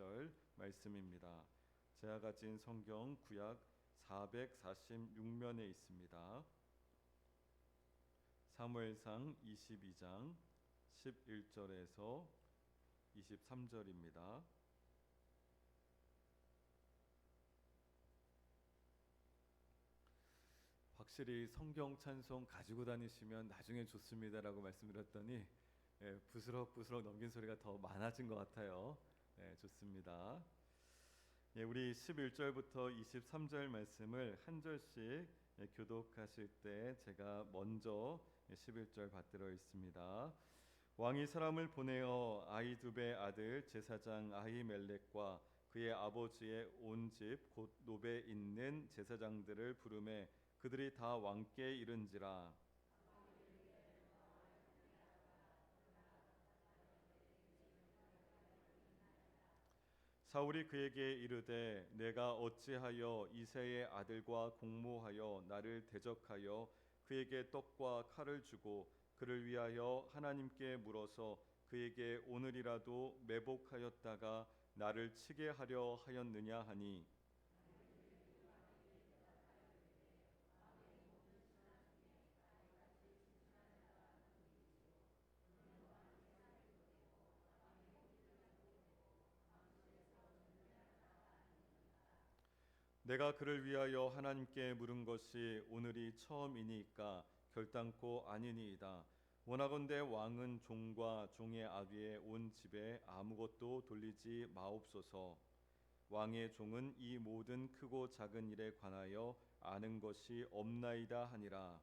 11절 말씀입니다. 제가 가진 성경 구약 446면에 있습니다. 사무엘상 22장 11절에서 23절입니다. 확실히 성경 찬송 가지고 다니시면 나중에 좋습니다라고 말씀드렸더니 부스럭부스럭 넘긴 소리가 더 많아진 것 같아요. 좋습니다. 우리 11절부터 23절 말씀을 한 절씩 교독하실 때 제가 먼저 11절 받들어 있습니다. 왕이 사람을 보내어 아히두베 아들 제사장 아히멜렉과 그의 아버지의 온 집 곧 노베에 있는 제사장들을 부르매 그들이 다 왕께 이른지라. 사울이 그에게 이르되 내가 어찌하여 이새의 아들과 공모하여 나를 대적하여 그에게 떡과 칼을 주고 그를 위하여 하나님께 물어서 그에게 오늘이라도 매복하였다가 나를 치게 하려 하였느냐 하니, 내가 그를 위하여 하나님께 물은 것이 오늘이 처음이니까 결단코 아니니이다. 원하건대 왕은 종과 종의 아비의 온 집에 아무것도 돌리지 마옵소서. 왕의 종은 이 모든 크고 작은 일에 관하여 아는 것이 없나이다 하니라.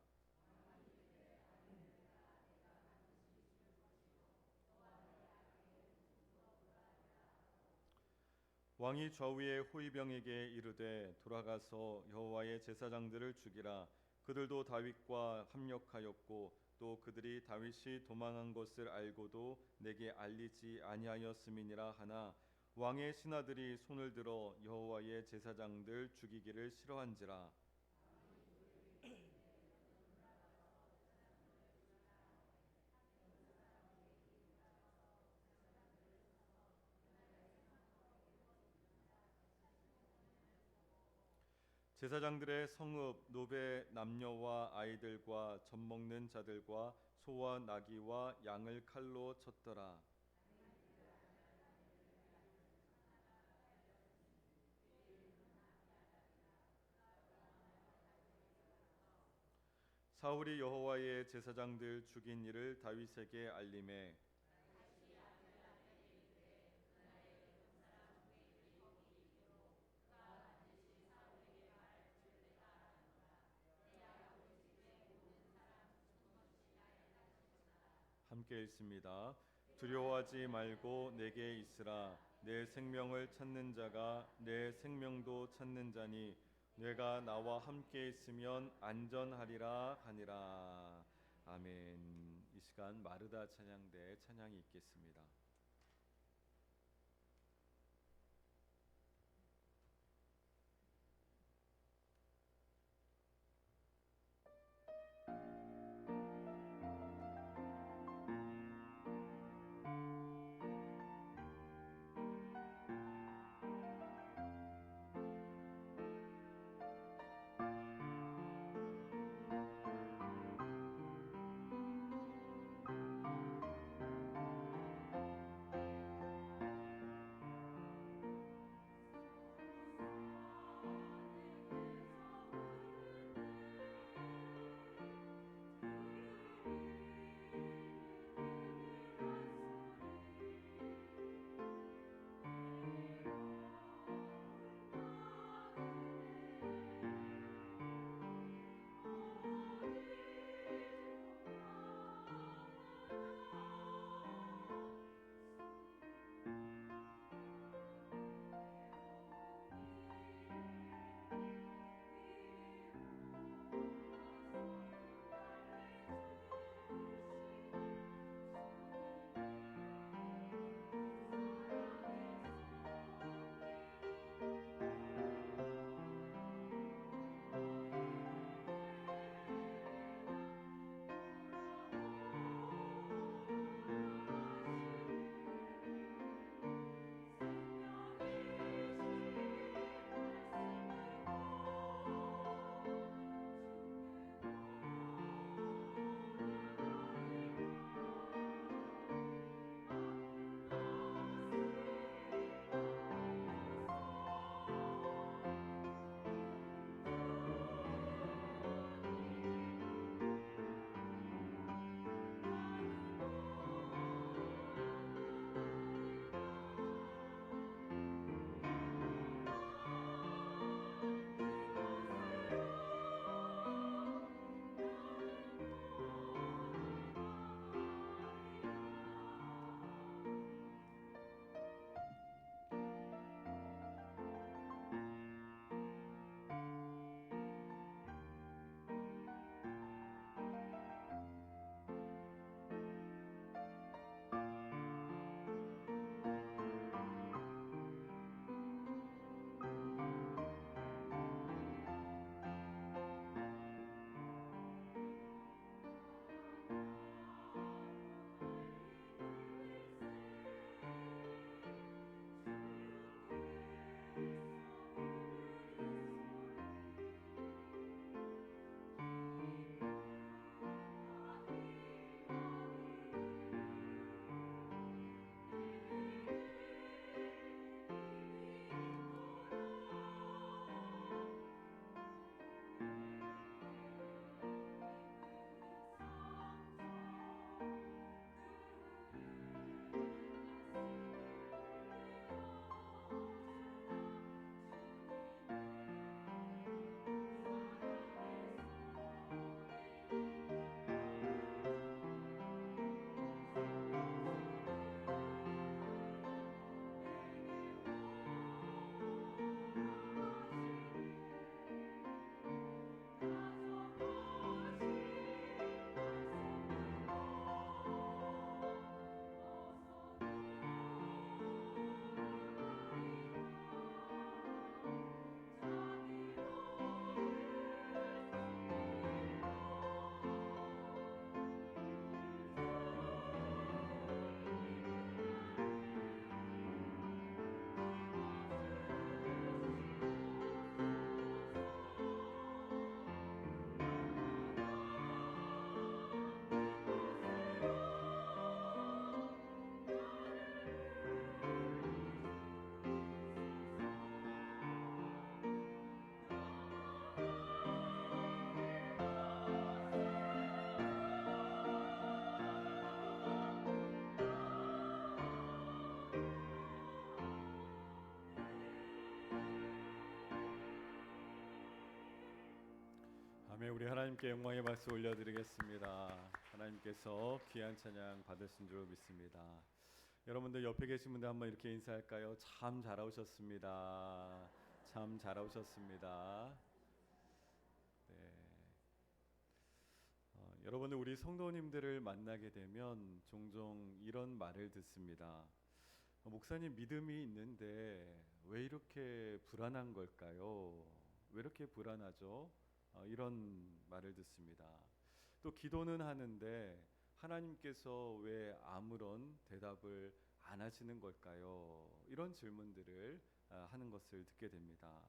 왕이 좌우의 호위병에게 이르되 돌아가서 여호와의 제사장들을 죽이라. 그들도 다윗과 합력하였고 또 그들이 다윗이 도망한 것을 알고도 내게 알리지 아니하였음이니라 하나 왕의 신하들이 손을 들어 여호와의 제사장들 죽이기를 싫어한지라. 제사장들의 성읍 노베 남녀와 아이들과 젖 먹는 자들과 소와 나귀와 양을 칼로 쳤더라. 사울이 여호와의 제사장들 죽인 일을 다윗에게 알림해 함께 읽습니다. 두려워하지 말고 내게 있으라. 내 생명을 찾는 자가 내 생명도 찾는 자니 내가 나와 함께 있으면 안전하리라 하니라. 아멘. 이 시간 마르다 찬양대 찬양이 있겠습니다. 우리 하나님께 영광의 박수 올려드리겠습니다. 하나님께서 귀한 찬양 받으신 줄 믿습니다. 여러분들 옆에 계신 분들 한번 이렇게 인사할까요? 참 잘 오셨습니다. 참 잘 오셨습니다. 네. 여러분들 우리 성도님들을 만나게 되면 종종 이런 말을 듣습니다. 목사님 믿음이 있는데 왜 이렇게 불안한 걸까요? 왜 이렇게 불안하죠? 이런 말을 듣습니다. 또 기도는 하는데 하나님께서 왜 아무런 대답을 안 하시는 걸까요? 이런 질문들을 하는 것을 듣게 됩니다.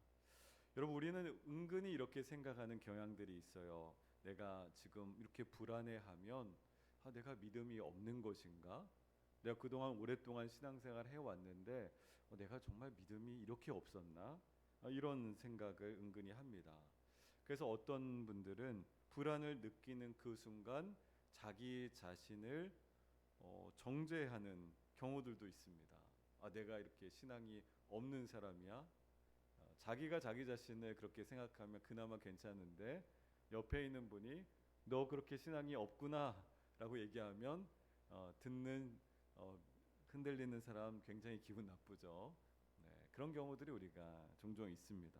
여러분 우리는 은근히 이렇게 생각하는 경향들이 있어요. 내가 지금 이렇게 불안해하면 내가 믿음이 없는 것인가? 내가 그동안 오랫동안 신앙생활 해왔는데 내가 정말 믿음이 이렇게 없었나? 이런 생각을 은근히 합니다. 그래서 어떤 분들은 불안을 느끼는 그 순간 자기 자신을 정죄하는 경우들도 있습니다. 내가 이렇게 신앙이 없는 사람이야? 자기가 자기 자신을 그렇게 생각하면 그나마 괜찮은데 옆에 있는 분이 너 그렇게 신앙이 없구나 라고 얘기하면 듣는 흔들리는 사람 굉장히 기분 나쁘죠. 네, 그런 경우들이 우리가 종종 있습니다.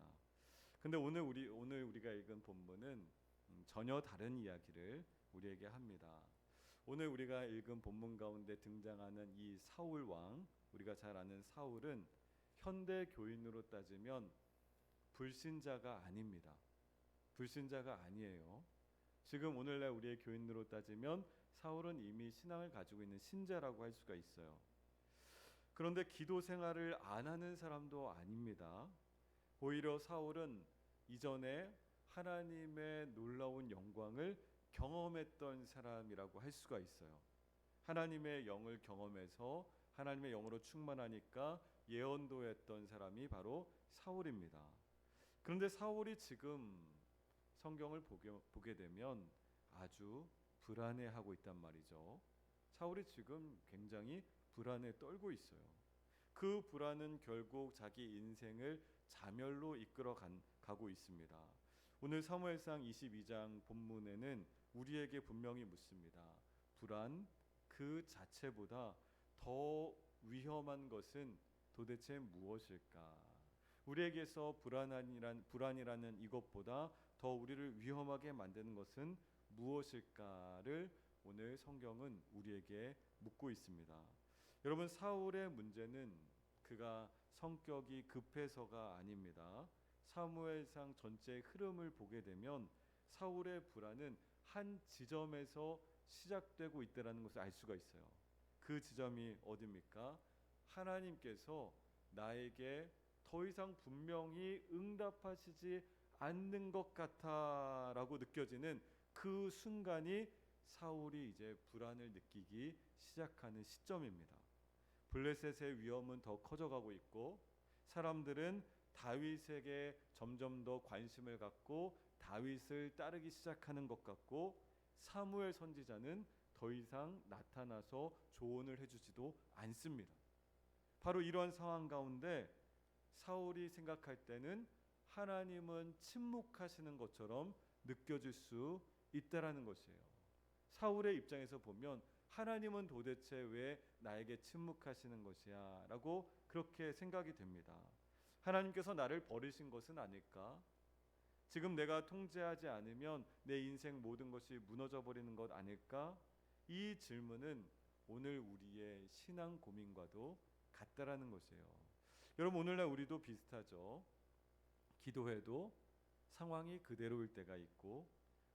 근데 오늘 우리가 읽은 본문은 전혀 다른 이야기를 우리에게 합니다. 오늘 우리가 읽은 본문 가운데 등장하는 이 사울 왕, 우리가 잘 아는 사울은 현대 교인으로 따지면 불신자가 아닙니다. 불신자가 아니에요. 지금 오늘날 우리의 교인으로 따지면 사울은 이미 신앙을 가지고 있는 신자라고 할 수가 있어요. 그런데 기도 생활을 안 하는 사람도 아닙니다. 오히려 사울은 이전에 하나님의 놀라운 영광을 경험했던 사람이라고 할 수가 있어요. 하나님의 영을 경험해서 하나님의 영으로 충만하니까 예언도 했던 사람이 바로 사울입니다. 그런데 사울이 지금 성경을 보게 되면 아주 불안해하고 있단 말이죠. 사울이 지금 굉장히 불안에 떨고 있어요. 그 불안은 결국 자기 인생을 자멸로 이끌어 가고 있습니다. 오늘 사무엘상 22장 본문에는 우리에게 분명히 묻습니다. 불안 그 자체보다 더 위험한 것은 도대체 무엇일까? 우리에게서 불안이라는 이것보다 더 우리를 위험하게 만드는 것은 무엇일까를 오늘 성경은 우리에게 묻고 있습니다. 여러분 사울의 문제는 그가 성격이 급해서가 아닙니다. 사무엘상 전체의 흐름을 보게 되면 사울의 불안은 한 지점에서 시작되고 있다는 것을 알 수가 있어요. 그 지점이 어디입니까? 하나님께서 나에게 더 이상 분명히 응답하시지 않는 것 같아라고 느껴지는 그 순간이 사울이 이제 불안을 느끼기 시작하는 시점입니다. 블레셋의 위험은 더 커져가고 있고 사람들은 다윗에게 점점 더 관심을 갖고 다윗을 따르기 시작하는 것 같고 사무엘 선지자는 더 이상 나타나서 조언을 해주지도 않습니다. 바로 이러한 상황 가운데 사울이 생각할 때는 하나님은 침묵하시는 것처럼 느껴질 수 있다라는 것이에요. 사울의 입장에서 보면 하나님은 도대체 왜 나에게 침묵하시는 것이야 라고 그렇게 생각이 됩니다. 하나님께서 나를 버리신 것은 아닐까? 지금 내가 통제하지 않으면 내 인생 모든 것이 무너져 버리는 것 아닐까? 이 질문은 오늘 우리의 신앙 고민과도 같다라는 것이에요. 여러분 오늘날 우리도 비슷하죠. 기도해도 상황이 그대로일 때가 있고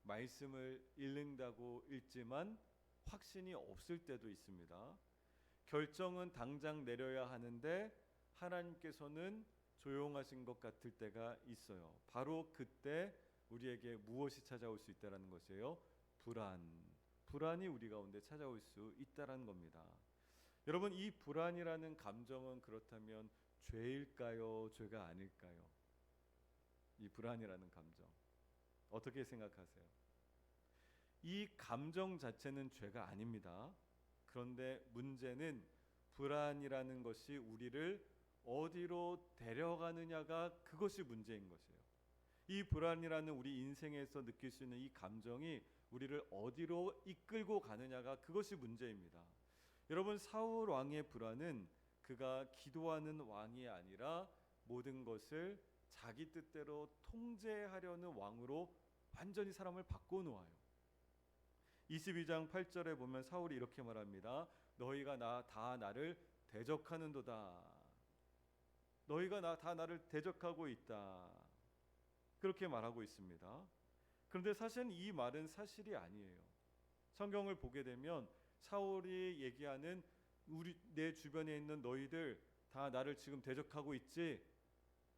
말씀을 읽는다고 읽지만 확신이 없을 때도 있습니다. 결정은 당장 내려야 하는데 하나님께서는 조용하신 것 같을 때가 있어요. 바로 그때 우리에게 무엇이 찾아올 수 있다는 것이에요? 불안이 우리 가운데 찾아올 수 있다는 겁니다. 여러분 이 불안이라는 감정은 그렇다면 죄일까요? 죄가 아닐까요? 이 불안이라는 감정 어떻게 생각하세요? 이 감정 자체는 죄가 아닙니다. 그런데 문제는 불안이라는 것이 우리를 어디로 데려가느냐가 그것이 문제인 것이에요. 이 불안이라는 우리 인생에서 느낄 수 있는 이 감정이 우리를 어디로 이끌고 가느냐가 그것이 문제입니다. 여러분, 사울 왕의 불안은 그가 기도하는 왕이 아니라 모든 것을 자기 뜻대로 통제하려는 왕으로 완전히 사람을 바꿔놓아요. 22장 8절에 보면 사울이 이렇게 말합니다. 너희가 다 나를 대적하는도다. 너희가 다 나를 대적하고 있다. 그렇게 말하고 있습니다. 그런데 사실은 이 말은 사실이 아니에요. 성경을 보게 되면 사울이 얘기하는 내 주변에 있는 너희들 다 나를 지금 대적하고 있지?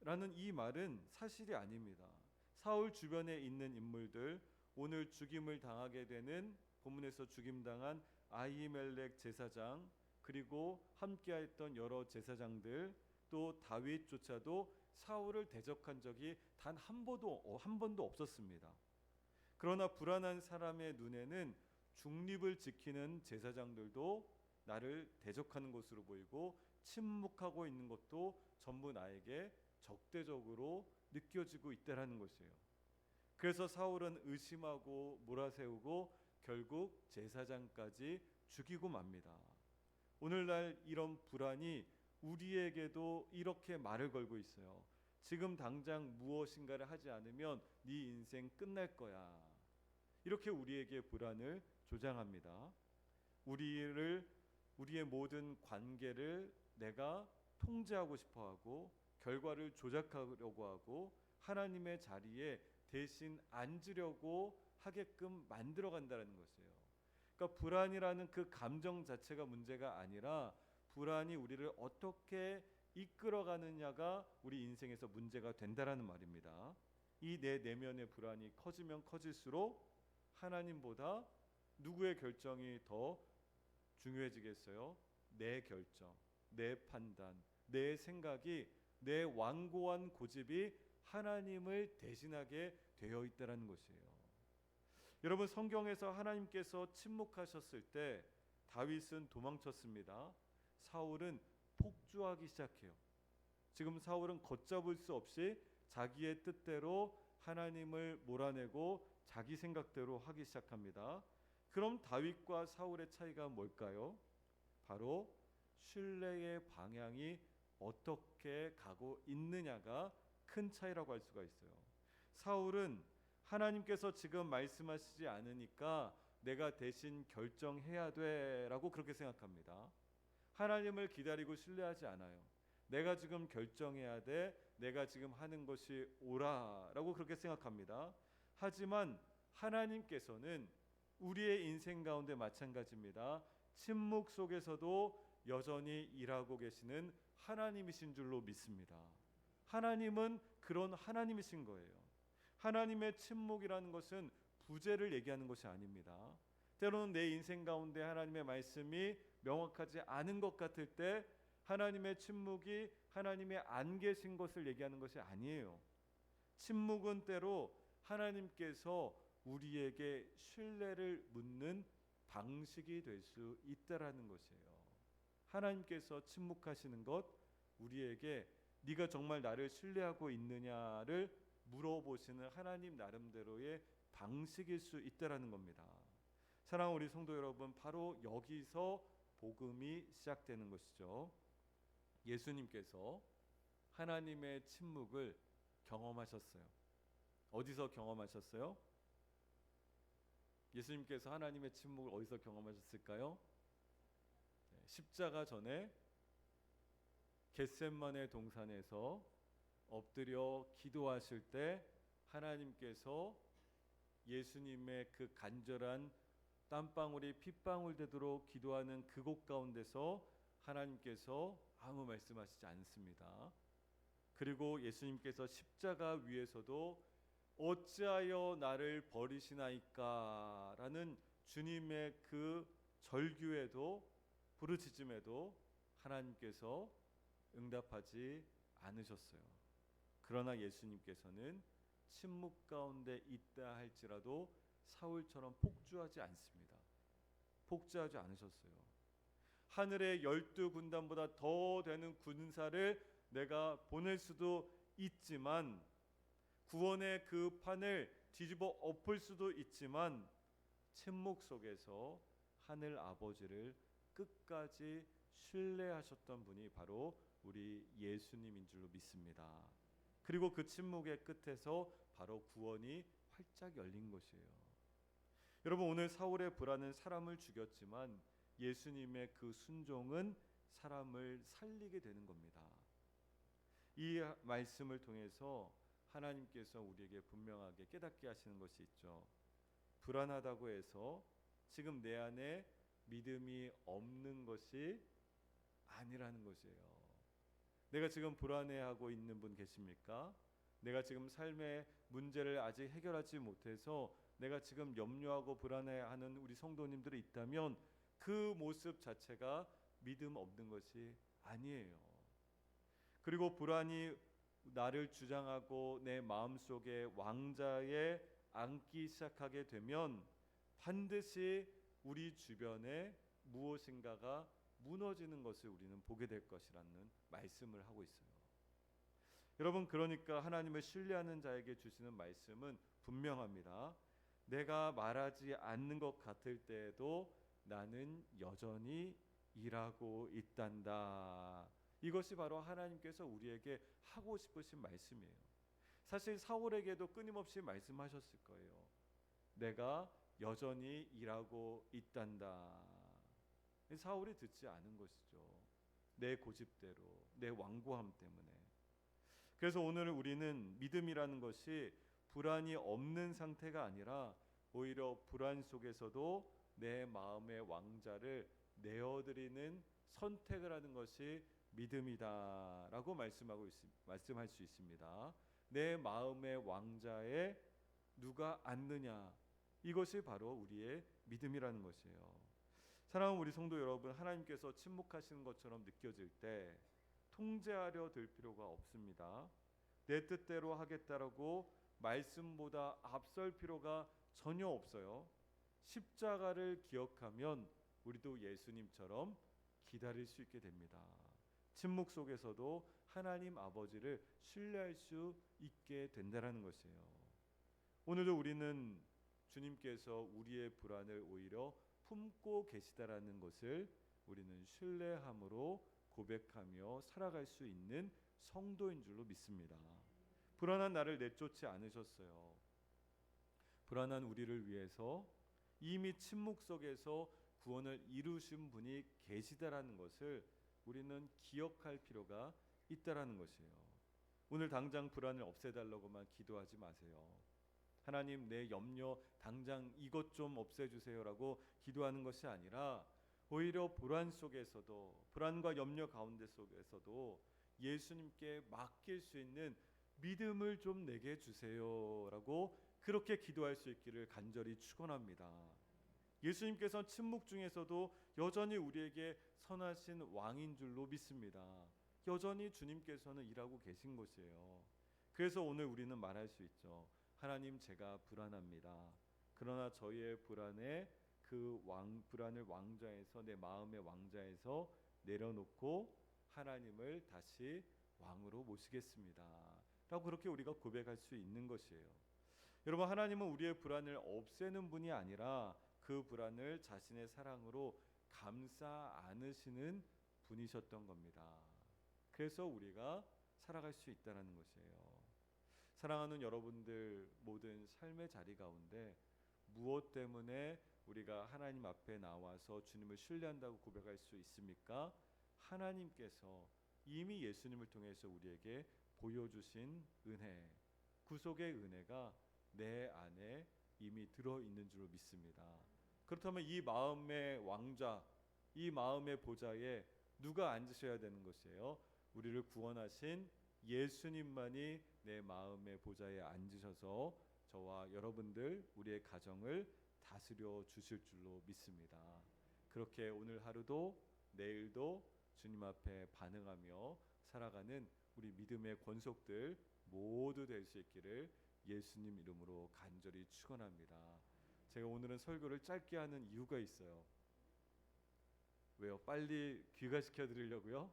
라는 이 말은 사실이 아닙니다. 사울 주변에 있는 인물들, 오늘 죽임을 당하게 되는 본문에서 죽임당한 아히멜렉 제사장, 그리고 함께했던 여러 제사장들, 또 다윗조차도 사울을 대적한 적이 단 한 번도 없었습니다. 그러나 불안한 사람의 눈에는 중립을 지키는 제사장들도 나를 대적하는 것으로 보이고 침묵하고 있는 것도 전부 나에게 적대적으로 느껴지고 있다라는 것이에요. 그래서 사울은 의심하고 몰아세우고 결국 제사장까지 죽이고 맙니다. 오늘날 이런 불안이 우리에게도 이렇게 말을 걸고 있어요. 지금 당장 무엇인가를 하지 않으면 네 인생 끝날 거야. 이렇게 우리에게 불안을 조장합니다. 우리의 모든 관계를 내가 통제하고 싶어하고 결과를 조작하려고 하고 하나님의 자리에 대신 앉으려고 하게끔 만들어간다는 것이에요. 그러니까 불안이라는 그 감정 자체가 문제가 아니라 불안이 우리를 어떻게 이끌어가느냐가 우리 인생에서 문제가 된다라는 말입니다. 이 내 내면의 불안이 커지면 커질수록 하나님보다 누구의 결정이 더 중요해지겠어요? 내 결정, 내 판단, 내 생각이, 내 완고한 고집이 하나님을 대신하게 되어 있다는 것이에요. 여러분, 성경에서 하나님께서 침묵하셨을 때 다윗은 도망쳤습니다. 사울은 폭주하기 시작해요. 지금 사울은 걷잡을 수 없이 자기의 뜻대로 하나님을 몰아내고 자기 생각대로 하기 시작합니다. 그럼 다윗과 사울의 차이가 뭘까요? 바로 신뢰의 방향이 어떻게 가고 있느냐가 큰 차이라고 할 수가 있어요. 사울은 하나님께서 지금 말씀하시지 않으니까 내가 대신 결정해야 돼라고 그렇게 생각합니다. 하나님을 기다리고 신뢰하지 않아요. 내가 지금 결정해야 돼, 내가 지금 하는 것이 옳아라고 그렇게 생각합니다. 하지만 하나님께서는 우리의 인생 가운데 마찬가지입니다. 침묵 속에서도 여전히 일하고 계시는 하나님이신 줄로 믿습니다. 하나님은 그런 하나님이신 거예요. 하나님의 침묵이라는 것은 부재를 얘기하는 것이 아닙니다. 때로는 내 인생 가운데 하나님의 말씀이 명확하지 않은 것 같을 때 하나님의 침묵이 하나님의 안 계신 것을 얘기하는 것이 아니에요. 침묵은 때로 하나님께서 우리에게 신뢰를 묻는 방식이 될 수 있다라는 것이에요. 하나님께서 침묵하시는 것, 우리에게 네가 정말 나를 신뢰하고 있느냐를 물어보시는 하나님 나름대로의 방식일 수 있다라는 겁니다. 사랑하는 우리 성도 여러분, 바로 여기서 복음이 시작되는 것이죠. 예수님께서 하나님의 침묵을 경험하셨어요. 어디서 경험하셨어요? 예수님께서 하나님의 침묵을 어디서 경험하셨을까요? 십자가 전에 겟셋마네 동산에서 엎드려 기도하실 때 하나님께서 예수님의 그 간절한 땀방울이 핏방울 되도록 기도하는 그곳 가운데서 하나님께서 아무 말씀하시지 않습니다. 그리고 예수님께서 십자가 위에서도 어찌하여 나를 버리시나이까 라는 주님의 그 절규에도 부르짖음에도 하나님께서 응답하지 않으셨어요. 그러나 예수님께서는 침묵 가운데 있다 할지라도 사울처럼 폭주하지 않습니다. 폭주하지 않으셨어요. 하늘의 12군단보다 더 되는 군사를 내가 보낼 수도 있지만 구원의 그 판을 뒤집어 엎을 수도 있지만 침묵 속에서 하늘 아버지를 끝까지 신뢰하셨던 분이 바로 우리 예수님인 줄로 믿습니다. 그리고 그 침묵의 끝에서 바로 구원이 활짝 열린 것이에요. 여러분, 오늘 사울의 불안은 사람을 죽였지만 예수님의 그 순종은 사람을 살리게 되는 겁니다. 이 말씀을 통해서 하나님께서 우리에게 분명하게 깨닫게 하시는 것이 있죠. 불안하다고 해서 지금 내 안에 믿음이 없는 것이 아니라는 것이에요. 내가 지금 불안해하고 있는 분 계십니까? 내가 지금 삶의 문제를 아직 해결하지 못해서 내가 지금 염려하고 불안해하는 우리 성도님들이 있다면 그 모습 자체가 믿음 없는 것이 아니에요. 그리고 불안이 나를 주장하고 내 마음속에 왕자에 앉기 시작하게 되면 반드시 우리 주변에 무엇인가가 무너지는 것을 우리는 보게 될 것이라는 말씀을 하고 있어요. 여러분, 그러니까 하나님을 신뢰하는 자에게 주시는 말씀은 분명합니다. 내가 말하지 않는 것 같을 때에도 나는 여전히 일하고 있단다. 이것이 바로 하나님께서 우리에게 하고 싶으신 말씀이에요. 사실 사울에게도 끊임없이 말씀하셨을 거예요. 내가 여전히 일하고 있단다. 사울이 듣지 않은 것이죠. 내 고집대로, 내 완고함 때문에. 그래서 오늘 우리는 믿음이라는 것이 불안이 없는 상태가 아니라 오히려 불안 속에서도 내 마음의 왕자를 내어드리는 선택을 하는 것이 믿음이다라고 말씀할 수 있습니다. 내 마음의 왕자에 누가 앉느냐, 이것이 바로 우리의 믿음이라는 것이에요. 사랑하는 우리 성도 여러분, 하나님께서 침묵하시는 것처럼 느껴질 때 통제하려 들 필요가 없습니다. 내 뜻대로 하겠다라고 말씀보다 앞설 필요가 전혀 없어요. 십자가를 기억하면 우리도 예수님처럼 기다릴 수 있게 됩니다. 침묵 속에서도 하나님 아버지를 신뢰할 수 있게 된다는 것이에요. 오늘도 우리는 주님께서 우리의 불안을 오히려 품고 계시다라는 것을 우리는 신뢰함으로 고백하며 살아갈 수 있는 성도인 줄로 믿습니다. 불안한 나를 내쫓지 않으셨어요. 불안한 우리를 위해서 이미 침묵 속에서 구원을 이루신 분이 계시다라는 것을 우리는 기억할 필요가 있다라는 것이에요. 오늘 당장 불안을 없애달라고만 기도하지 마세요. 하나님, 내 염려 당장 이것 좀 없애주세요라고 기도하는 것이 아니라 오히려 불안 속에서도, 불안과 염려 가운데 속에서도 예수님께 맡길 수 있는 믿음을 좀 내게 주세요라고 그렇게 기도할 수 있기를 간절히 축원합니다. 예수님께서는 침묵 중에서도 여전히 우리에게 선하신 왕인 줄로 믿습니다. 여전히 주님께서는 일하고 계신 것이에요. 그래서 오늘 우리는 말할 수 있죠. 하나님, 제가 불안합니다. 그러나 저희의 불안에 불안을 왕좌에서, 내 마음의 왕좌에서 내려놓고 하나님을 다시 왕으로 모시겠습니다. 라고 그렇게 우리가 고백할 수 있는 것이에요. 여러분, 하나님은 우리의 불안을 없애는 분이 아니라 그 불안을 자신의 사랑으로 감싸 안으시는 분이셨던 겁니다. 그래서 우리가 살아갈 수 있다는 것이에요. 사랑하는 여러분들 모든 삶의 자리 가운데 무엇 때문에 우리가 하나님 앞에 나와서 주님을 신뢰한다고 고백할 수 있습니까? 하나님께서 이미 예수님을 통해서 우리에게 보여주신 은혜, 구속의 은혜가 내 안에 이미 들어있는 줄로 믿습니다. 그렇다면 이 마음의 왕좌, 이 마음의 보좌에 누가 앉으셔야 되는 것이에요? 우리를 구원하신 예수님만이 내 마음의 보좌에 앉으셔서 저와 여러분들, 우리의 가정을 다스려 주실 줄로 믿습니다. 그렇게 오늘 하루도 내일도 주님 앞에 반응하며 살아가는 우리 믿음의 권속들 모두 될 수 있기를 예수님 이름으로 간절히 축원합니다. 제가 오늘은 설교를 짧게 하는 이유가 있어요. 왜요? 빨리 귀가시켜 드리려고요?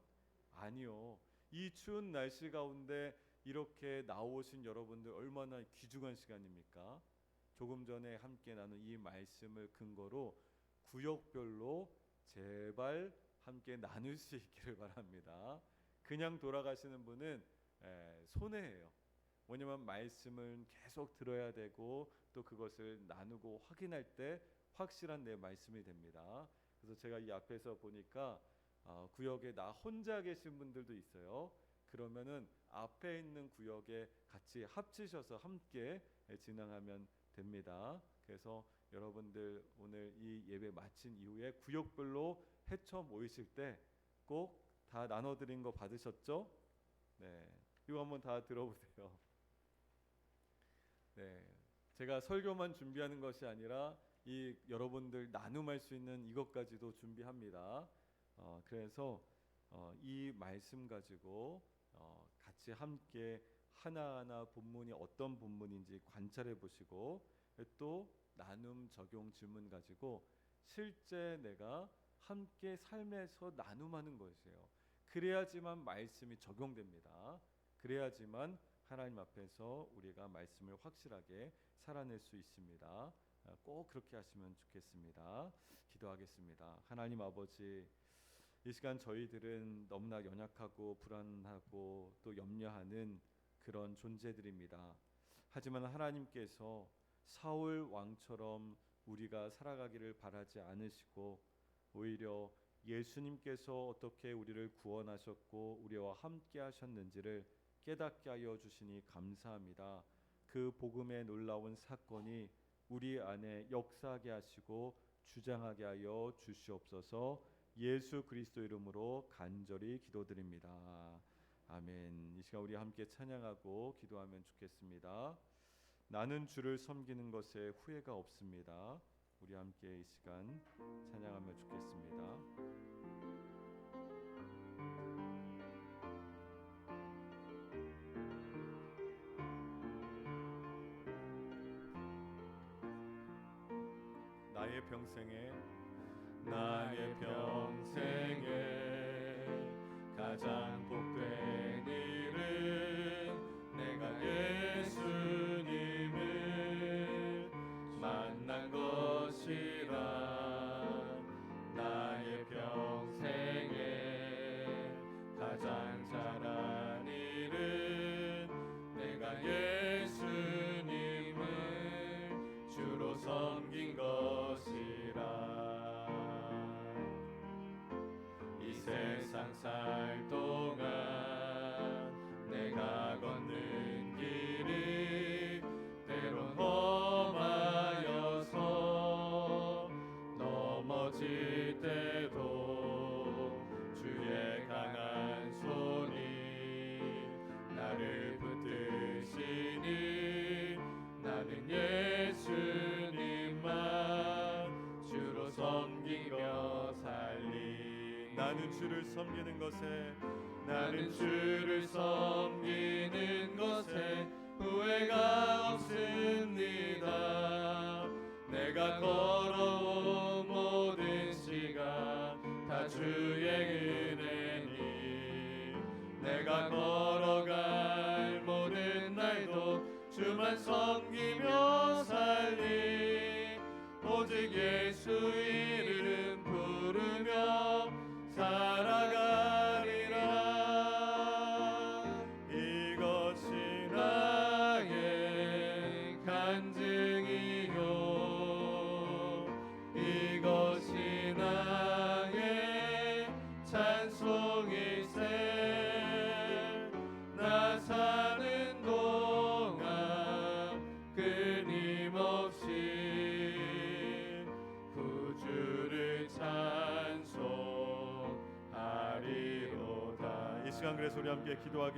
아니요. 이 추운 날씨 가운데 이렇게 나오신 여러분들 얼마나 귀중한 시간입니까? 조금 전에 함께 나눈 이 말씀을 근거로 구역별로 제발 함께 나눌 수 있기를 바랍니다. 그냥 돌아가시는 분은 손해예요. 왜냐하면 말씀을 계속 들어야 되고 또 그것을 나누고 확인할 때 확실한 내 말씀이 됩니다. 그래서 제가 이 앞에서 보니까 구역에 나 혼자 계신 분들도 있어요. 그러면은 앞에 있는 구역에 같이 합치셔서 함께 진행하면 됩니다. 그래서 여러분들 오늘 이 예배 마친 이후에 구역별로 헤쳐 모이실 때 꼭 다 나눠드린 거 받으셨죠? 네, 이거 한번 다 들어보세요. 네, 제가 설교만 준비하는 것이 아니라 이 여러분들 나눔할 수 있는 이것까지도 준비합니다. 그래서 이 말씀 가지고 같이 함께 하나하나 본문이 어떤 본문인지 관찰해 보시고 또 나눔 적용 질문 가지고 실제 내가 함께 삶에서 나눔하는 것이에요. 그래야지만 말씀이 적용됩니다. 그래야지만 하나님 앞에서 우리가 말씀을 확실하게 살아낼 수 있습니다. 꼭 그렇게 하시면 좋겠습니다. 기도하겠습니다. 하나님 아버지, 이 시간 저희들은 너무나 연약하고 불안하고 또 염려하는 그런 존재들입니다. 하지만 하나님께서 사울 왕처럼 우리가 살아가기를 바라지 않으시고 오히려 예수님께서 어떻게 우리를 구원하셨고 우리와 함께 하셨는지를 깨닫게 하여 주시니 감사합니다. 그 복음의 놀라운 사건이 우리 안에 역사하게 하시고 주장하게 하여 주시옵소서. 예수 그리스도 이름으로 간절히 기도드립니다. 아멘. 이 시간 우리 함께 찬양하고 기도하면 좋겠습니다. 나는 주를 섬기는 것에 후회가 없습니다. 우리 함께 이 시간 찬양하면 좋겠습니다. 나의 평생에 가장 복된 일은 내가 예수님을 만난 것이라. 나의 평생에 가장 잘한 일은 내가 예수님을 주로 섬긴 것이라. 세상 살 동안 내가 걷는 길이 때론 험하여서 넘어질 때도 주의 강한 손이 나를 붙드시니 나는 예수님만 주로 섬기며 살리. 나는 주를 섬기는 것에 후회가 없습니다. 내가 걸어온 모든 시간 다 주의 은혜니 내가 걸어갈 모든 날도 주만 섬기며 살리. 오직 예수 이름 부르며 살아가리라. 이것이 나의 간증이요 이것이 나의 찬송일세. 나 사는 동안 끊임없이 구주를 찬송하리로다. 이 시간 그래서 우리 함께 기도하겠습니다.